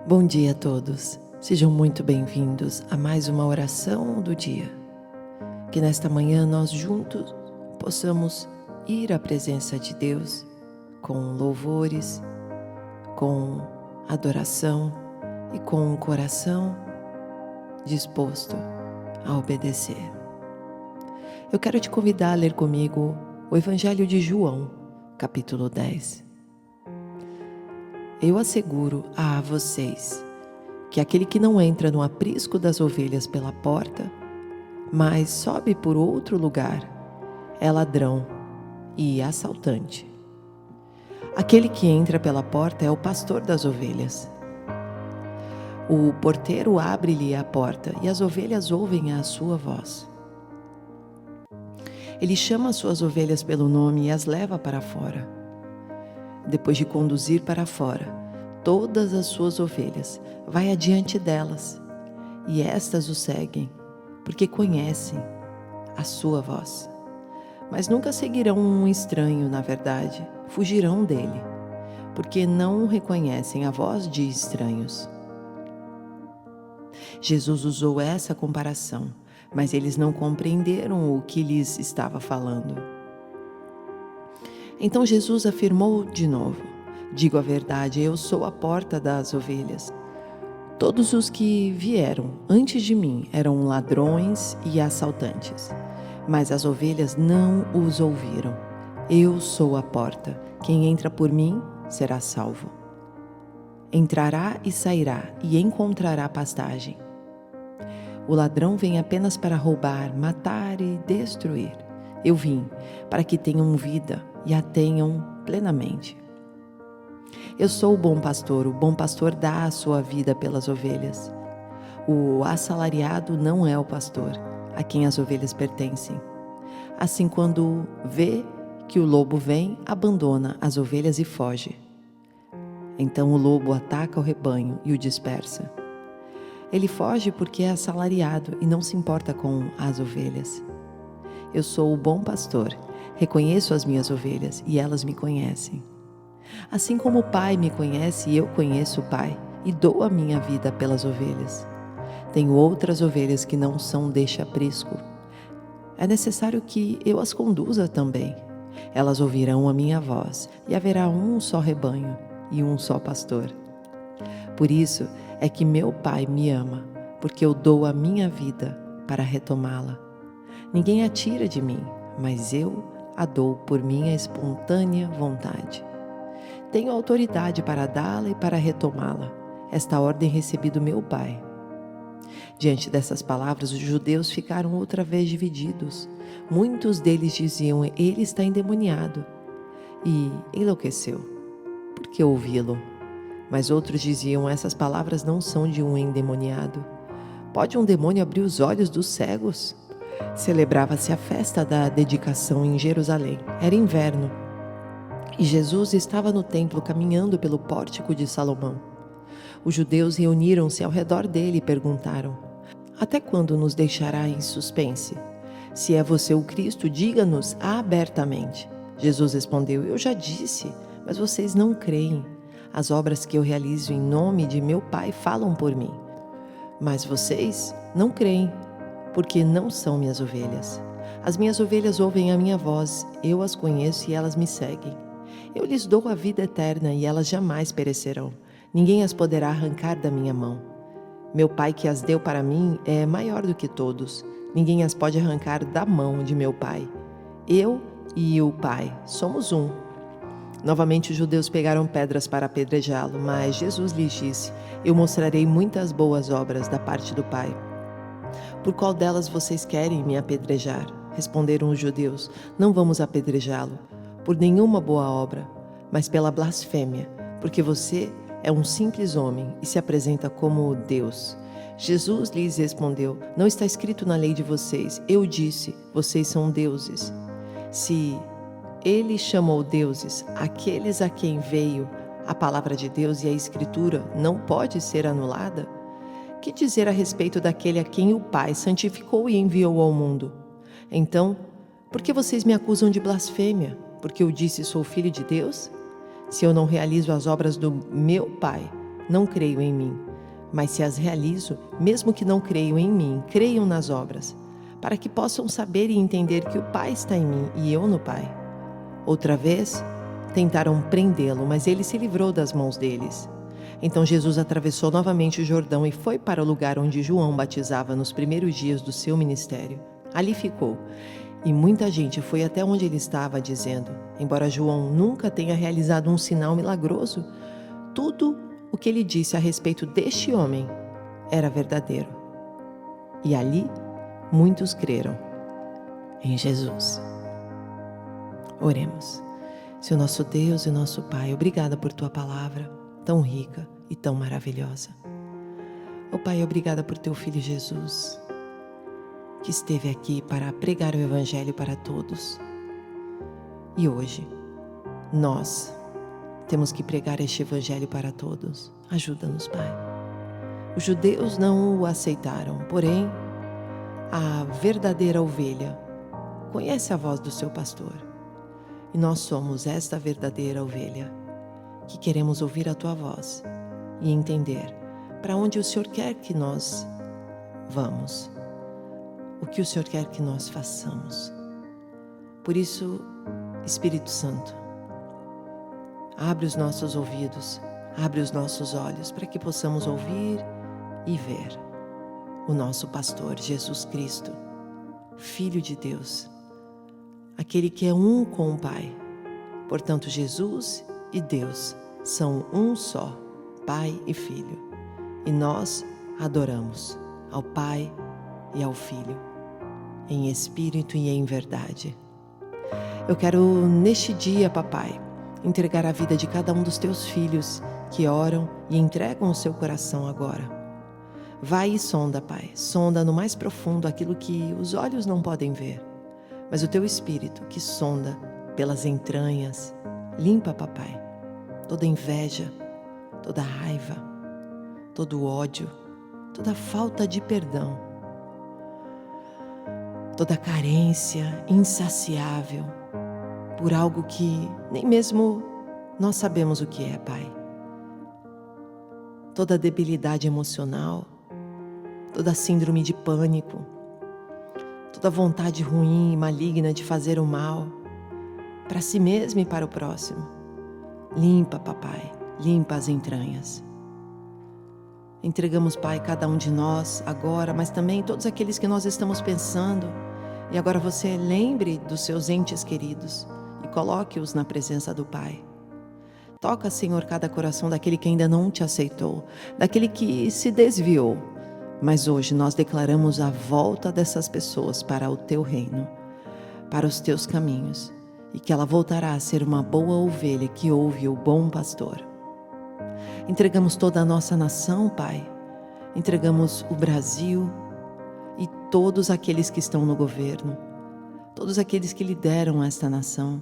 Bom dia a todos, sejam muito bem-vindos a mais uma oração do dia. Que nesta manhã nós juntos possamos ir à presença de Deus com louvores, com adoração e com um coração disposto a obedecer. Eu quero te convidar a ler comigo o Evangelho de João, capítulo 10. Eu asseguro a vocês que aquele que não entra no aprisco das ovelhas pela porta, mas sobe por outro lugar, é ladrão e assaltante. Aquele que entra pela porta é o pastor das ovelhas. O porteiro abre-lhe a porta e as ovelhas ouvem a sua voz. Ele chama as suas ovelhas pelo nome e as leva para fora. Depois de conduzir para fora todas as suas ovelhas, vai adiante delas, e estas o seguem, porque conhecem a sua voz. Mas nunca seguirão um estranho, na verdade, fugirão dele, porque não reconhecem a voz de estranhos. Jesus usou essa comparação, mas eles não compreenderam o que lhes estava falando. Então Jesus afirmou de novo: digo a verdade, eu sou a porta das ovelhas. Todos os que vieram antes de mim eram ladrões e assaltantes, mas as ovelhas não os ouviram. Eu sou a porta, quem entra por mim será salvo. Entrará e sairá e encontrará pastagem. O ladrão vem apenas para roubar, matar e destruir. Eu vim para que tenham vida e a tenham plenamente. Eu sou o bom pastor dá a sua vida pelas ovelhas. O assalariado não é o pastor, a quem as ovelhas pertencem. Assim, quando vê que o lobo vem, abandona as ovelhas e foge. Então o lobo ataca o rebanho e o dispersa. Ele foge porque é assalariado e não se importa com as ovelhas. Eu sou o bom pastor, reconheço as minhas ovelhas e elas me conhecem. Assim como o Pai me conhece, eu conheço o Pai e dou a minha vida pelas ovelhas. Tenho outras ovelhas que não são deste aprisco. É necessário que eu as conduza também. Elas ouvirão a minha voz e haverá um só rebanho e um só pastor. Por isso é que meu Pai me ama, porque eu dou a minha vida para retomá-la. Ninguém a tira de mim, mas eu a dou por minha espontânea vontade. Tenho autoridade para dá-la e para retomá-la. Esta ordem recebi do meu Pai. Diante dessas palavras, os judeus ficaram outra vez divididos. Muitos deles diziam: ele está endemoniado, e enlouqueceu. Por que ouvi-lo? Mas outros diziam: essas palavras não são de um endemoniado. Pode um demônio abrir os olhos dos cegos? Celebrava-se a festa da dedicação em Jerusalém. Era inverno. E Jesus estava no templo caminhando pelo pórtico de Salomão. Os judeus reuniram-se ao redor dele e perguntaram: até quando nos deixará em suspense? Se é você o Cristo, diga-nos abertamente. Jesus respondeu: eu já disse, mas vocês não creem. As obras que eu realizo em nome de meu Pai falam por mim. Mas vocês não creem, porque não são minhas ovelhas. As minhas ovelhas ouvem a minha voz, eu as conheço e elas me seguem. Eu lhes dou a vida eterna e elas jamais perecerão. Ninguém as poderá arrancar da minha mão. Meu Pai que as deu para mim é maior do que todos. Ninguém as pode arrancar da mão de meu Pai. Eu e o Pai somos um. Novamente os judeus pegaram pedras para apedrejá-lo, mas Jesus lhes disse: eu mostrarei muitas boas obras da parte do Pai. Por qual delas vocês querem me apedrejar? Responderam os judeus: não vamos apedrejá-lo por nenhuma boa obra, mas pela blasfêmia, porque você é um simples homem e se apresenta como Deus. Jesus lhes respondeu: não está escrito na lei de vocês, eu disse, vocês são deuses. Se ele chamou deuses aqueles a quem veio a palavra de Deus e a Escritura não pode ser anulada, que dizer a respeito daquele a quem o Pai santificou e enviou ao mundo? Então, por que vocês me acusam de blasfêmia? Porque eu disse sou filho de Deus? Se eu não realizo as obras do meu Pai, não creio em mim, mas se as realizo, mesmo que não creiam em mim, creiam nas obras, para que possam saber e entender que o Pai está em mim e eu no Pai. Outra vez, tentaram prendê-lo, mas ele se livrou das mãos deles. Então Jesus atravessou novamente o Jordão e foi para o lugar onde João batizava nos primeiros dias do seu ministério. Ali ficou, e muita gente foi até onde ele estava, dizendo: embora João nunca tenha realizado um sinal milagroso, tudo o que ele disse a respeito deste homem era verdadeiro. E ali muitos creram em Jesus. Oremos. Senhor nosso Deus e nosso Pai, obrigada por Tua palavra tão rica e tão maravilhosa. Ó Pai, obrigada por Teu Filho Jesus, que esteve aqui para pregar o Evangelho para todos. E hoje, nós temos que pregar este Evangelho para todos. Ajuda-nos, Pai. Os judeus não o aceitaram, porém, a verdadeira ovelha conhece a voz do seu pastor. E nós somos esta verdadeira ovelha, que queremos ouvir a Tua voz e entender para onde o Senhor quer que nós vamos, o que o Senhor quer que nós façamos. Por isso, Espírito Santo, abre os nossos ouvidos, abre os nossos olhos para que possamos ouvir e ver o nosso pastor Jesus Cristo, Filho de Deus, aquele que é um com o Pai. Portanto, Jesus e Deus são um só, Pai e Filho. E nós adoramos ao Pai e ao Filho, em espírito e em verdade. Eu quero, neste dia, Papai, entregar a vida de cada um dos Teus filhos que oram e entregam o seu coração agora. Vai e sonda, Pai, sonda no mais profundo aquilo que os olhos não podem ver, mas o Teu Espírito que sonda pelas entranhas, limpa, Papai, toda inveja, toda raiva, todo ódio, toda falta de perdão, toda carência insaciável por algo que nem mesmo nós sabemos o que é, Pai. Toda debilidade emocional, toda síndrome de pânico, toda vontade ruim e maligna de fazer o mal para si mesmo e para o próximo. Limpa, Papai, limpa as entranhas. Entregamos, Pai, cada um de nós agora, mas também todos aqueles que nós estamos pensando. E agora você lembre dos seus entes queridos e coloque-os na presença do Pai. Toca, Senhor, cada coração daquele que ainda não te aceitou, daquele que se desviou. Mas hoje nós declaramos a volta dessas pessoas para o Teu reino, para os Teus caminhos, e que ela voltará a ser uma boa ovelha que ouve o bom pastor. Entregamos toda a nossa nação, Pai. Entregamos o Brasil e todos aqueles que estão no governo, todos aqueles que lideram esta nação.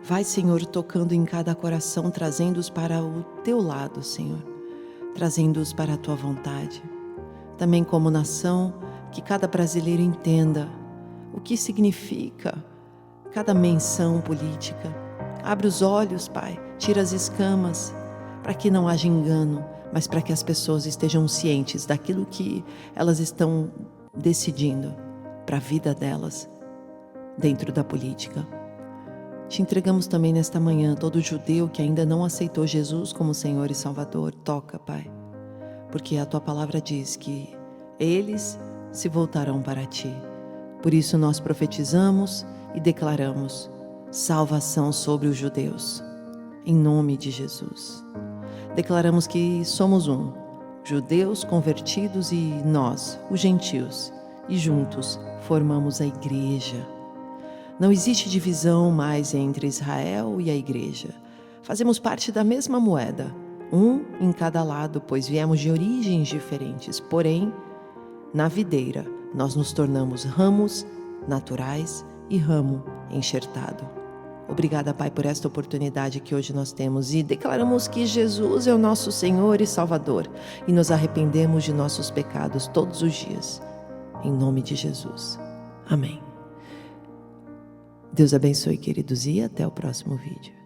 Vai, Senhor, tocando em cada coração, trazendo-os para o Teu lado, Senhor, trazendo-os para a Tua vontade. Também como nação, que cada brasileiro entenda o que significa cada menção política. Abre os olhos, Pai, tira as escamas, para que não haja engano, mas para que as pessoas estejam cientes daquilo que elas estão decidindo para a vida delas dentro da política. Te entregamos também nesta manhã todo judeu que ainda não aceitou Jesus como Senhor e Salvador. Toca, Pai, porque a Tua palavra diz que eles se voltarão para Ti. Por isso nós profetizamos e declaramos salvação sobre os judeus, em nome de Jesus. Declaramos que somos um, judeus convertidos e nós, os gentios, e juntos formamos a igreja. Não existe divisão mais entre Israel e a igreja. Fazemos parte da mesma moeda, um em cada lado, pois viemos de origens diferentes. Porém, na videira, nós nos tornamos ramos naturais e ramo enxertado. Obrigada, Pai, por esta oportunidade que hoje nós temos e declaramos que Jesus é o nosso Senhor e Salvador e nos arrependemos de nossos pecados todos os dias. Em nome de Jesus. Amém. Deus abençoe, queridos, e até o próximo vídeo.